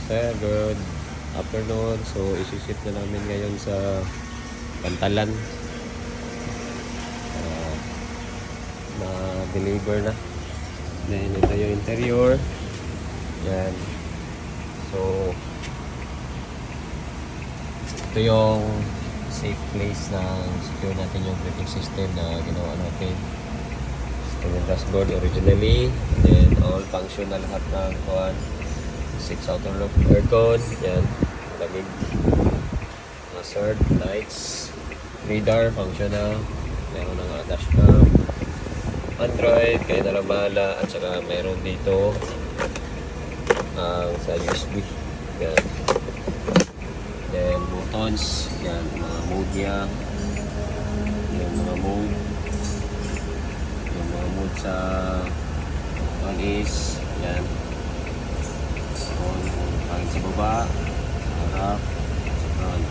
Sir, good afternoon. So, isi-ship na namin ngayon sa Pantalan. Na-deliver na. Then, ito yung interior. Yan. So, ito yung safe place na secure natin yung braking system na ginawa natin. Ito yung dashboard originally. Then, all function na lahat ng 6 outer lock aircon. Yan. Lamig. Hazard, lights, radar, functional. Meron ng dashcam. Android, kayo na lang bahala. At saka meron dito sa USB. Yan. Then buttons. Yan, mga mode niya. Yan, mga mode. Yung mga mode sa on is. Yan. On, pangit sa baba. Sa harap. Sa front.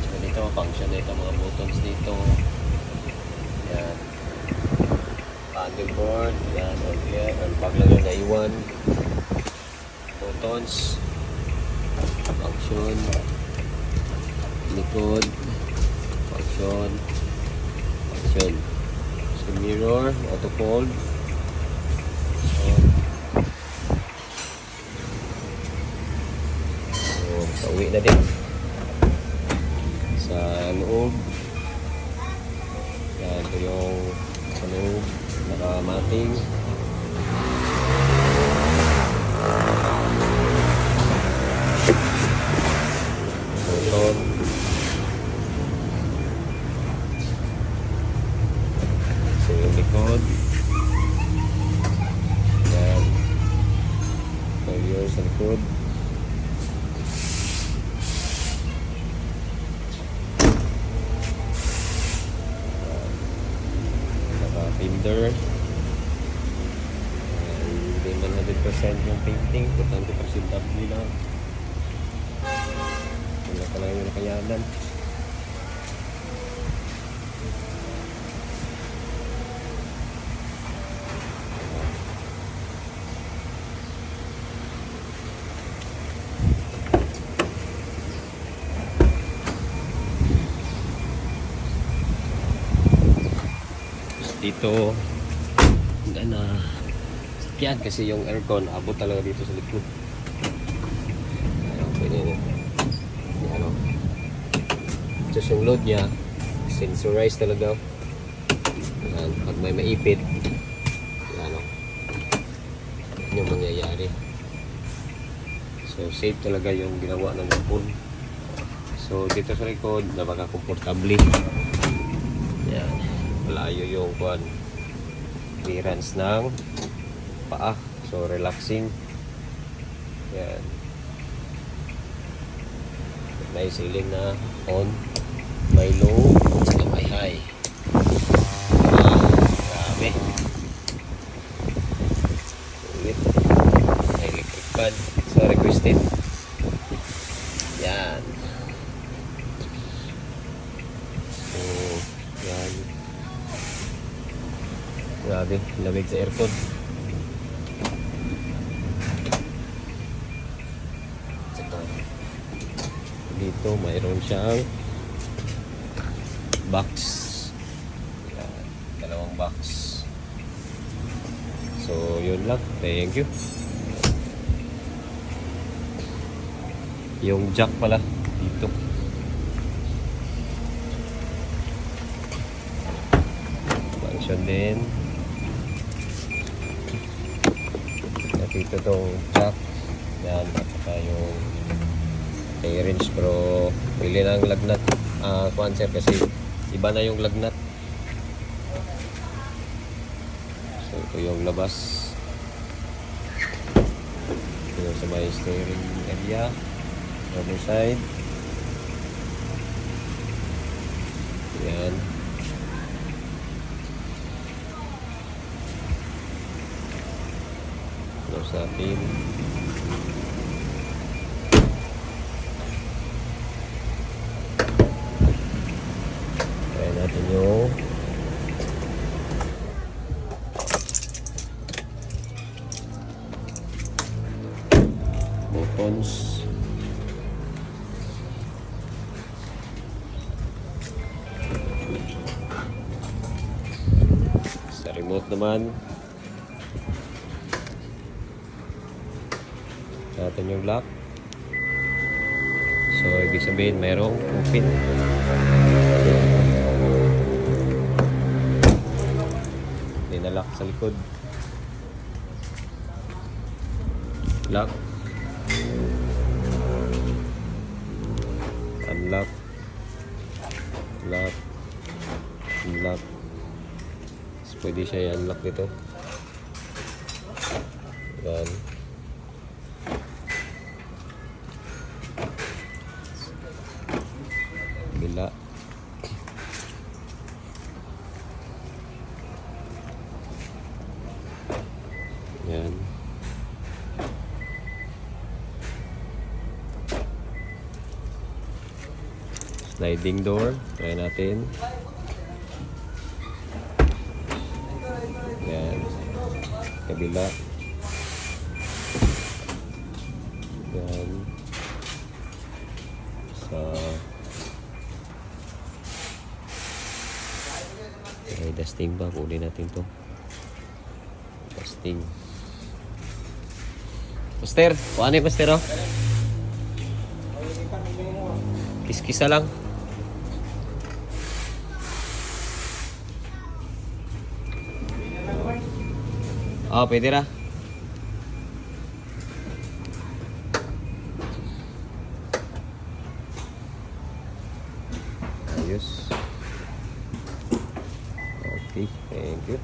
So dito, function na ito. Mga buttons dito. Yan. Paddleboard. Yan. Okay. Unplug lang yung naiwan. Buttons. Function. Likod. Function. Function. So mirror. Auto fold. Pauwi na din sa loob. Yan, ito yung sa loob nakamating. Motor. So yung likod. Yan, sa likod. Painter. Hindi man 100% yung painting, importante presentable lang. Wala ka lang yung nakayanan. Dito na sakyan kasi yung aircon abot talaga dito sa likod. Ayun, pwede na. Ano, just yung load niya sensorized talaga. Ayan, pag may maipit ano, yung mangyayari. So safe talaga yung ginawa ng aircon. So dito sa likod napaka-komportable. Yan, malayo yung clearance ng paa. So relaxing. Yan. May ceiling na on, may low, at may high. Grabe. Ulit. Electric fan. So requested. Yan. So yan. Grabe, lamig sa aircon. Saka dito mayroon siyang box. Yan, dalawang box. So yun lang, thank you. Yung jack pala dito. Function din. Dito tong jack. Yan, at saka yung range, pero pili ng lagnat concept kasi iba na yung lagnat. So ito yung labas. Ito yung sa may steering area, other side. Yan. Close natin. Try natin yung buttons. Sa remote naman, natin yung lock. So, ibig sabihin, mayroong open. Dinalock sa likod. Lock. Unlock. Lock. Unlock. So, pwede siya i-unlock dito. Yan. Bila. Yan. Sliding door. Try natin. Yan. Kabila. Yan. Sa okay, dusting ba? Kunin natin to. Dusting. Master, kuha ni Master oh. Kiskisa lang. Oh, pwede ra. Ayos. Okay, thank you.